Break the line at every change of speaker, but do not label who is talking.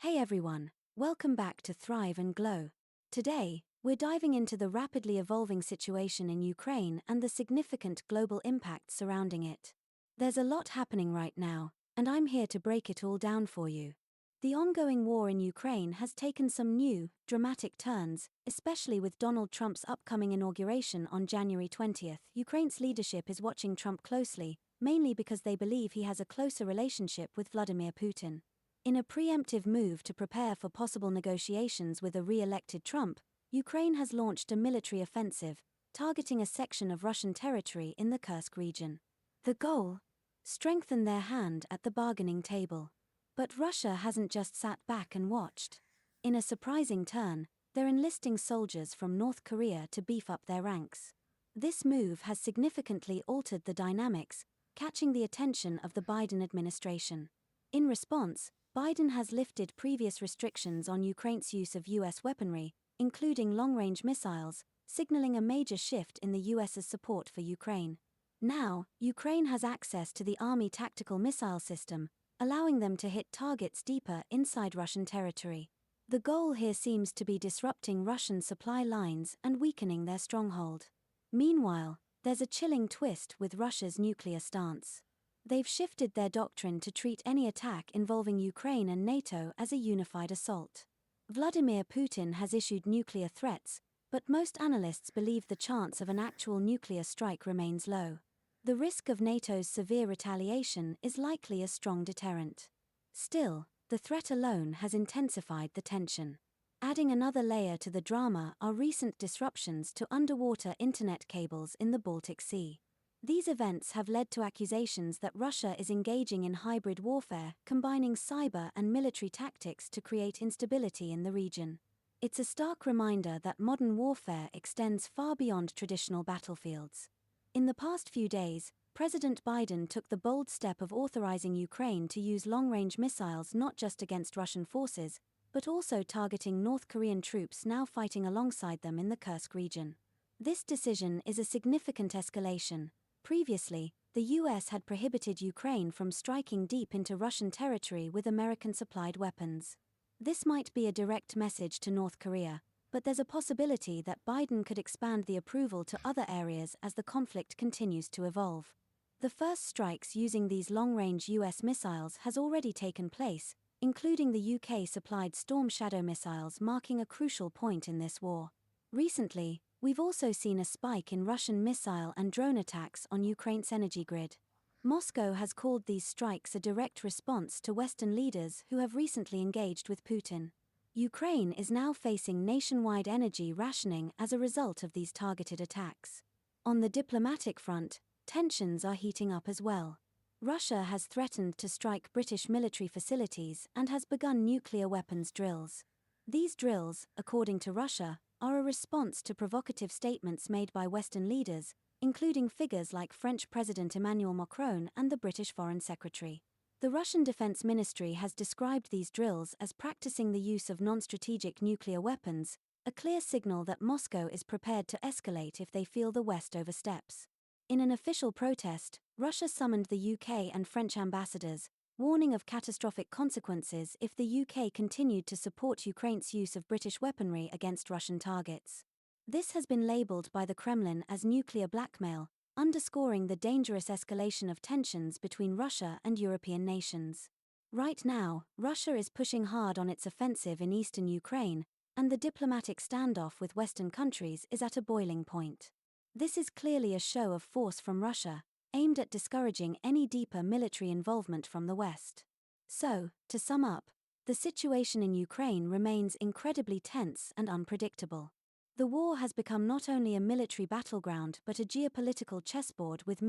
Hey everyone, welcome back to Thrive and Glow. Today, we're diving into the rapidly evolving situation in Ukraine and the significant global impacts surrounding it. There's a lot happening right now, and I'm here to break it all down for you. The ongoing war in Ukraine has taken some new, dramatic turns, especially with Donald Trump's upcoming inauguration on January 20th. Ukraine's leadership is watching Trump closely, mainly because they believe he has a closer relationship with Vladimir Putin. In a preemptive move to prepare for possible negotiations with a re-elected Trump, Ukraine has launched a military offensive, targeting a section of Russian territory in the Kursk region. The goal? Strengthen their hand at the bargaining table. But Russia hasn't just sat back and watched. In a surprising turn, they're enlisting soldiers from North Korea to beef up their ranks. This move has significantly altered the dynamics, catching the attention of the Biden administration. In response, Biden has lifted previous restrictions on Ukraine's use of U.S. weaponry, including long-range missiles, signaling a major shift in the U.S.'s support for Ukraine. Now, Ukraine has access to the Army tactical missile system, allowing them to hit targets deeper inside Russian territory. The goal here seems to be disrupting Russian supply lines and weakening their stronghold. Meanwhile, there's a chilling twist with Russia's nuclear stance. They've shifted their doctrine to treat any attack involving Ukraine and NATO as a unified assault. Vladimir Putin has issued nuclear threats, but most analysts believe the chance of an actual nuclear strike remains low. The risk of NATO's severe retaliation is likely a strong deterrent. Still, the threat alone has intensified the tension. Adding another layer to the drama are recent disruptions to underwater internet cables in the Baltic Sea. These events have led to accusations that Russia is engaging in hybrid warfare, combining cyber and military tactics to create instability in the region. It's a stark reminder that modern warfare extends far beyond traditional battlefields. In the past few days, President Biden took the bold step of authorizing Ukraine to use long-range missiles not just against Russian forces, but also targeting North Korean troops now fighting alongside them in the Kursk region. This decision is a significant escalation. Previously, the U.S. had prohibited Ukraine from striking deep into Russian territory with American-supplied weapons. This might be a direct message to North Korea, but there's a possibility that Biden could expand the approval to other areas as the conflict continues to evolve. The first strikes using these long-range U.S. missiles has already taken place, including the UK-supplied Storm Shadow missiles, marking a crucial point in this war. Recently, we've also seen a spike in Russian missile and drone attacks on Ukraine's energy grid. Moscow has called these strikes a direct response to Western leaders who have recently engaged with Putin. Ukraine is now facing nationwide energy rationing as a result of these targeted attacks. On the diplomatic front, tensions are heating up as well. Russia has threatened to strike British military facilities and has begun nuclear weapons drills. These drills, according to Russia, are a response to provocative statements made by Western leaders, including figures like French President Emmanuel Macron and the British Foreign Secretary. The Russian Defense Ministry has described these drills as practicing the use of non-strategic nuclear weapons, a clear signal that Moscow is prepared to escalate if they feel the West oversteps. In an official protest, Russia summoned the UK and French ambassadors, warning of catastrophic consequences if the UK continued to support Ukraine's use of British weaponry against Russian targets. This has been labeled by the Kremlin as nuclear blackmail, underscoring the dangerous escalation of tensions between Russia and European nations. Right now, Russia is pushing hard on its offensive in eastern Ukraine, and the diplomatic standoff with Western countries is at a boiling point. This is clearly a show of force from Russia, aimed at discouraging any deeper military involvement from the West. So, to sum up, the situation in Ukraine remains incredibly tense and unpredictable. The war has become not only a military battleground but a geopolitical chessboard with